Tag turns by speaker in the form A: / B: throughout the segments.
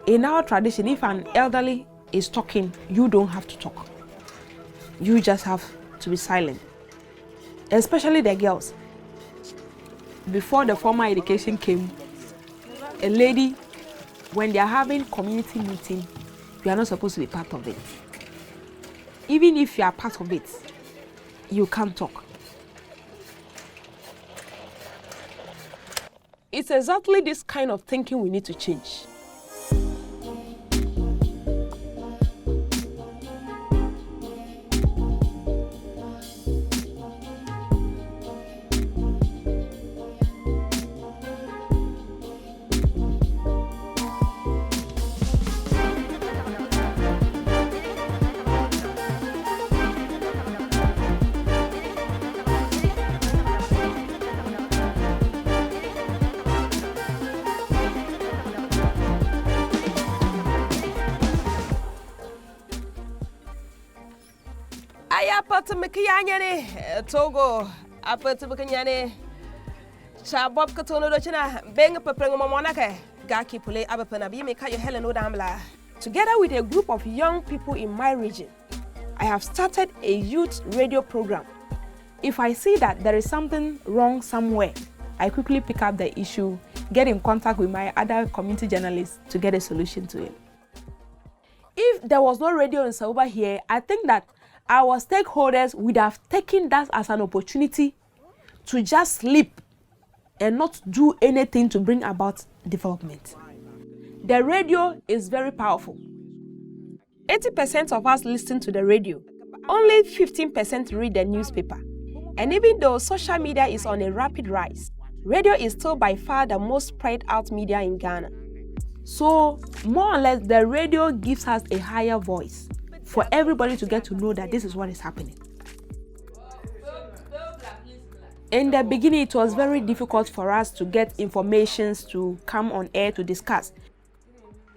A: In our tradition, if an elderly is talking, you don't have to talk. You just have to be silent. Especially the girls. Before the formal education came, a lady, when they are having community meeting, you are not supposed to be part of it. Even if you are part of it, you can't talk. It's exactly this kind of thinking we need to change. Togo, Apatubakanyane, Saboba Katono China, Bang Papangamonaka, Gaki Pule Abapanabi, make Helen Udanbila. Together with a group of young people in my region, I have started a youth radio program. If I see that there is something wrong somewhere, I quickly pick up the issue, get in contact with my other community journalists to get a solution to it. If there was no radio in Saboba here, I think that our stakeholders would have taken that as an opportunity to just sleep and not do anything to bring about development. The radio is very powerful. 80% of us listen to the radio. Only 15% read the newspaper. And even though social media is on a rapid rise, radio is still by far the most spread out media in Ghana. So, more or less, the radio gives us a higher voice for everybody to get to know that this is what is happening. In the beginning, it was very difficult for us to get information to come on air to discuss.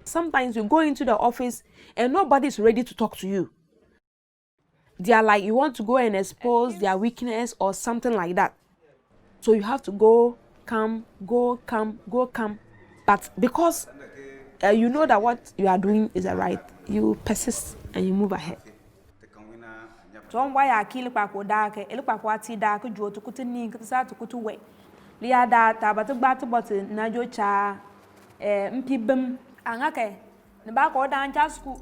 A: Sometimes you go into the office and nobody's ready to talk to you. They are like, you want to go and expose their weakness or something like that. So you have to go, come. But because you know that what you are doing is right, you persist and you move ahead. John why I kill dark, Elpaqua dark, Joe to Kutini, Kutsa to Kutuwe. Lia data, but a battle button, Najo cha, Mpibum, Angake, the back or down just school.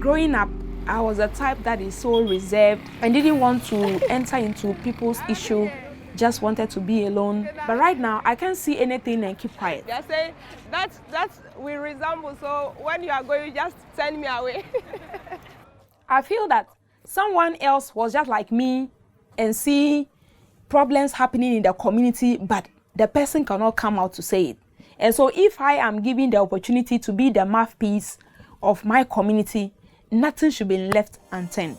A: Growing up, I was a type that is so reserved and didn't want to enter into people's issue, just wanted to be alone. But right now, I can't see anything and keep quiet.
B: They say that's we resemble, so when you are going, just send me away.
A: I feel that someone else was just like me and see problems happening in the community, but the person cannot come out to say it. And so if I am given the opportunity to be the mouthpiece of my community, nothing should be left unturned.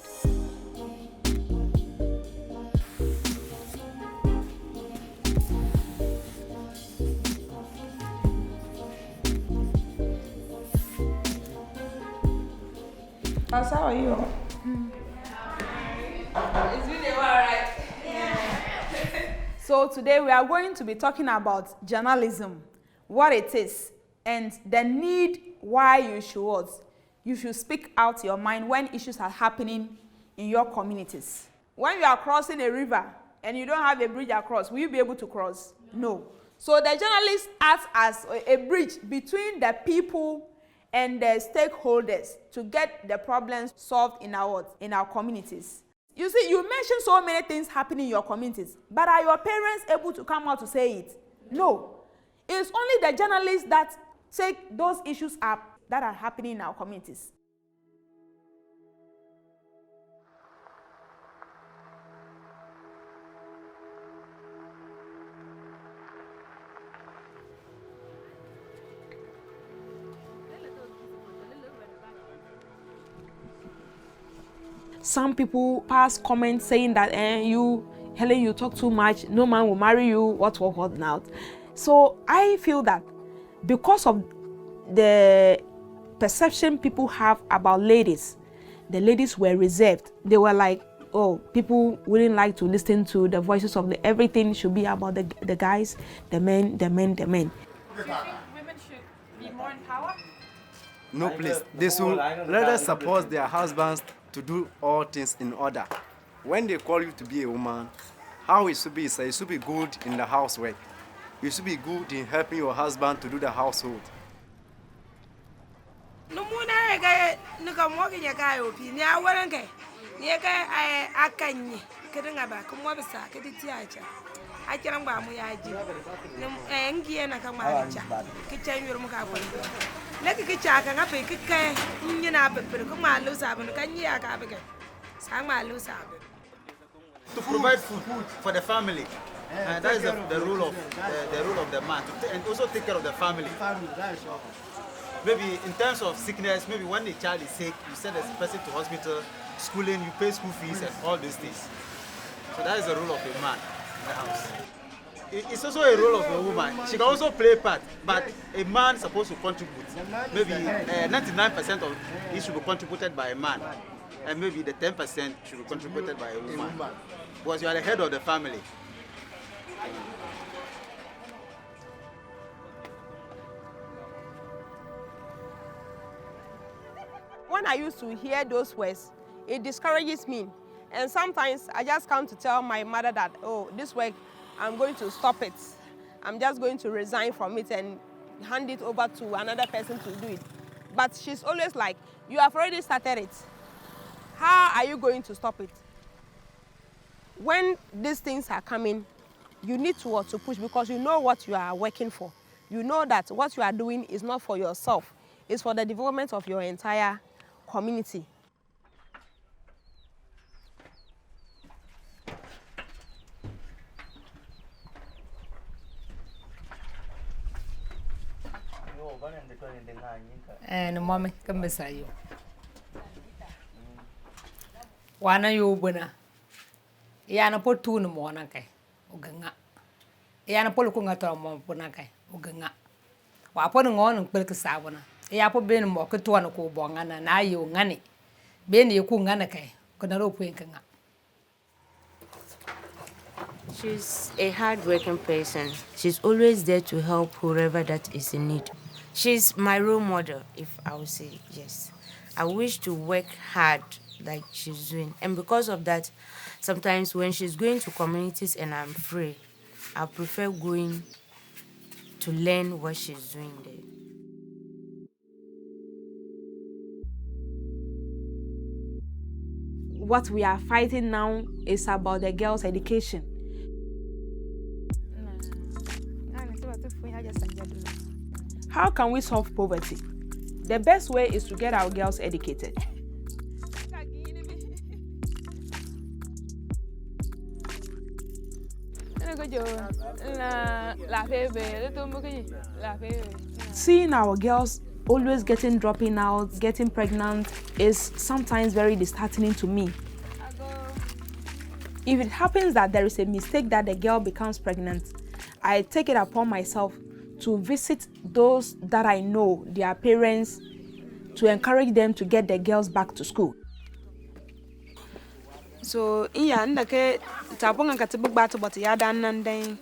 A: How are you?
B: It's really all right.
C: Yeah. So today we are going to be talking about journalism, what it is, and the need why you should speak out your mind when issues are happening in your communities. When you are crossing a river and you don't have a bridge across, will you be able to cross? No. So the journalist acts as a bridge between the people and the stakeholders to get the problems solved in our communities. You see, you mentioned so many things happening in your communities, but are your parents able to come out to say it? No. It's only the journalists that take those issues up that are happening in our communities.
A: Some people pass comments saying that Helen, you talk too much, no man will marry you, what now. So I feel that because of the
C: perception people have about ladies. The ladies were reserved. They were like, oh, people wouldn't like to listen to the voices of everything should be about the guys, the men.
D: Do you think women should be more in power?
E: No, please. They should rather support their husbands to do all things in order. When they call you to be a woman, how it should be is you should be good in the housework. You should be good in helping your husband to do the household.
F: No muna ga nuka mo ga ga opi ni awaran kai ni ga akanyi kidin aba kuma bisa kidi tiacha a kiran ba mu yaji ngiye na kan ma cha kicen yur muka kwani le kicha kan ape kike nyi na be kuma lu sabu kan yi aka be sa ma lu sabu
G: to provide food for the family. That is the role of the man, and also take care of the family. Maybe in terms of sickness, maybe when the child is sick, you send the person to hospital, schooling, you pay school fees and all these things. So that is the role of a man in the house. It's also a role of a woman. She can also play a part, but a man is supposed to contribute. Maybe 99% of it should be contributed by a man, and maybe the 10% should be contributed by a woman. Because you are the head of the family.
A: When I used to hear those words, it discourages me. And sometimes I just come to tell my mother that, oh, this work, I'm going to stop it. I'm just going to resign from it and hand it over to another person to do it. But she's always like, you have already started it. How are you going to stop it? When these things are coming, you need to push because you know what you are working for. You know that what you are doing is not for yourself. It's for the development of your entire community.
H: And mommy, come beside you. Wana you buna. Yana put two no more nake. Uganga. Yana polukunga to mo bunake. Uganga. Wapon on and pilk savana. Yapo ben mo kutuana ko bongana na you ngani. Ben you kunganake. Kunaro pinkanga.
I: She's a hard-working person. She's always there to help whoever that is in need. She's my role model, if I would say yes. I wish to work hard like she's doing. And because of that, sometimes when she's going to communities and I'm free, I prefer going to learn what she's doing there.
C: What we are fighting now is about the girls' education. How can we solve poverty? The best way is to get our girls educated. Seeing our girls always dropping out, getting pregnant is sometimes very disheartening to me. If it happens that there is a mistake that the girl becomes pregnant, I take it upon myself to visit those that I know, their parents, to encourage them to get their girls back to school.
F: So iya ndake taponga katibugba to bot ya dan nan den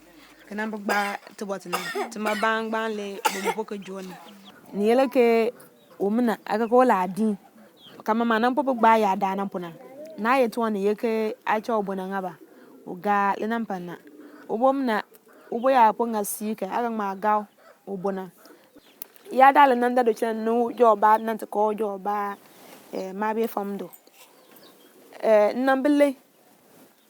F: kana bugba to bot na to ma bang le bo poko joni ni yeleke umna aka ko la din kama manan bugba ya dan puna na yeto ne yeke acha obona ngaba uga lenan panna ubomna ubo ya ponga sika aga ma gaw ubona ya dal nan da do chen no joba nan to ko joba ma be famdo nambele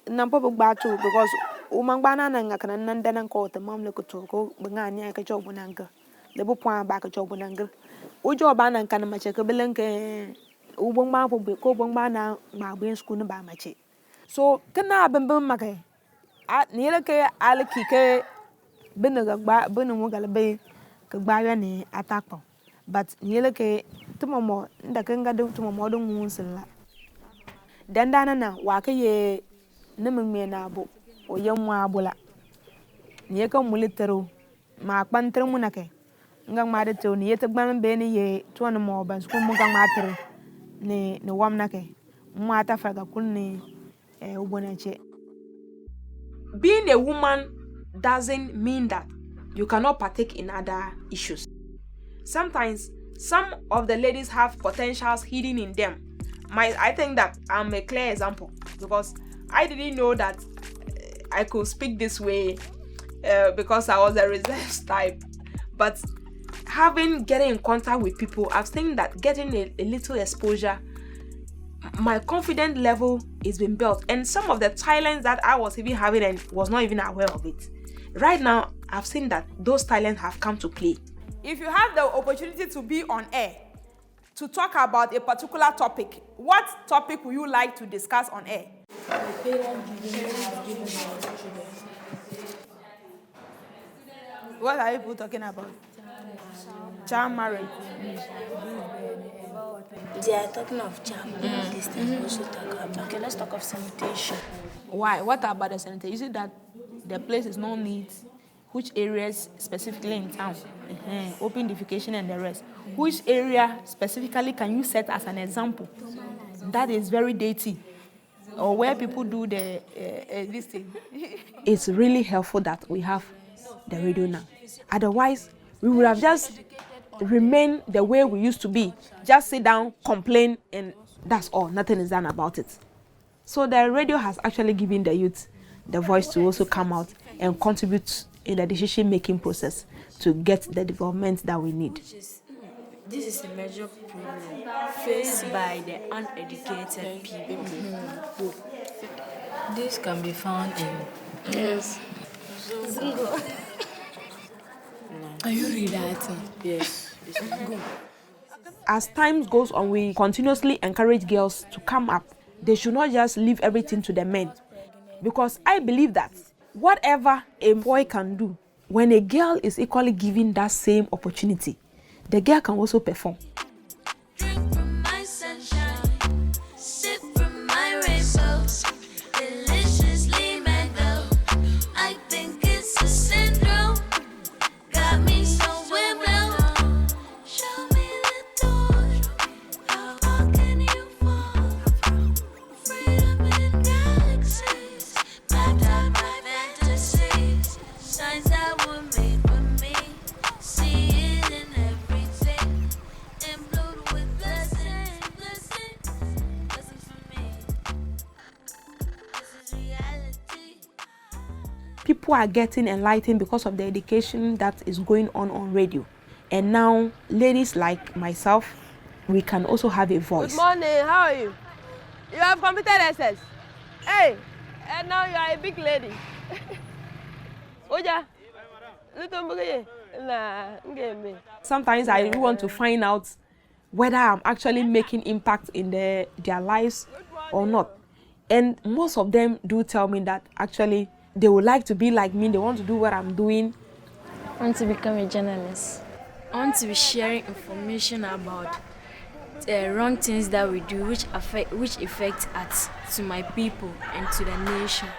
F: nampo bugba to because umangbana na ngakana nanda nan ko te mamle ko to ko bangani aka jobu nanga le bu point ba ka jobu nanga o joba nan kan mache ko belenke ubongba ko bongba na ma ben school ba mache so kana bambam makai a ni leke alki ke benaga gba benu mo galbe ka gba ya ni atakpo but ni leke tumomo ndaka ngado tumomo do ngunsilla dandana na waka ye nemengme na bo o yemwa bula ni ka mulitero ma kwantar munake ngang ma de to ni yete gban be ni ye to no mo ban school mo gang ma tere ne wam na ke mo ata faga kun ne ubonache.
C: Being a woman doesn't mean that you cannot partake in other issues. Sometimes some of the ladies have potentials hidden in them. I think that I'm a clear example because I didn't know that I could speak this way because I was a reserved type. But getting in contact with people, I've seen that getting a little exposure, my confidence level is being built. And some of the talents that I was even having and was not even aware of it. Right now, I've seen that those talents have come to play. If you have the opportunity to be on air, to talk about a particular topic, what topic would you like to discuss on air? What are you talking about? Child marriage.
J: They are talking of child marriage. This thing we should talk about. Okay, let's talk of sanitation.
F: Why? What about the sanitation? Is it that the place is not neat? Which areas specifically in town? Open defecation and the rest. Which area specifically can you set as an example? That is very dirty. Or where people do the this thing. It's really helpful that we have the radio now. Otherwise, we would have just remained the way we used to be. Just sit down, complain, and that's all. Nothing is done about it. So the radio has actually given the youth the voice to also come out and contribute in the decision-making process to get the development that we need.
J: This is a major problem faced by the uneducated people.
D: This can be found in...
J: Yes.
D: Are you rewriting?
J: Yes.
F: As time goes on, we continuously encourage girls to come up. They should not just leave everything to the men. Because I believe that whatever a boy can do, when a girl is equally given that same opportunity, the girl can also perform.
K: Drink from my sunshine, sip from my rainbows, deliciously mango. I think it's a syndrome, got me so wind-blown. Show me the door, how far can you fall? Freedom in galaxies, mapped out my fantasies, signs that were made for me. See it in everything, imbued with blessings for me. This is reality.
F: People are getting enlightened because of the education that is going on radio. And now, ladies like myself, we can also have a voice.
B: Good morning, how are you? You have completed SS. Hey, and now you are a big lady. Oja,
F: Sometimes I really want to find out whether I'm actually making impact in their lives or not. And most of them do tell me that actually they would like to be like me, they want to do what I'm doing.
J: I want to become a journalist. I want to be sharing information about wrong things that we do, which affect us, to my people and to the nation.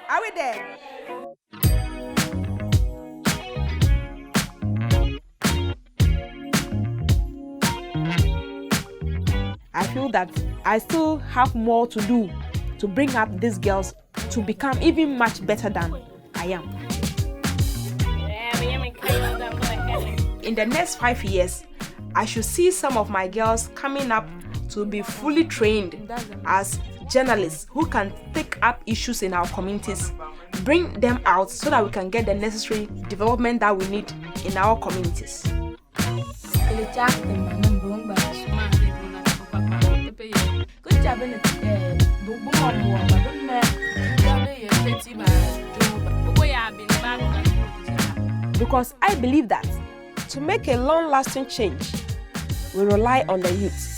C: Are we there?
F: I feel that I still have more to do to bring up these girls to become even much better than I am. In the next 5 years, I should see some of my girls coming up to be fully trained as journalists who can take up issues in our communities, bring them out so that we can get the necessary development that we need in our communities. Because I believe that to make a long-lasting change, we rely on the youth.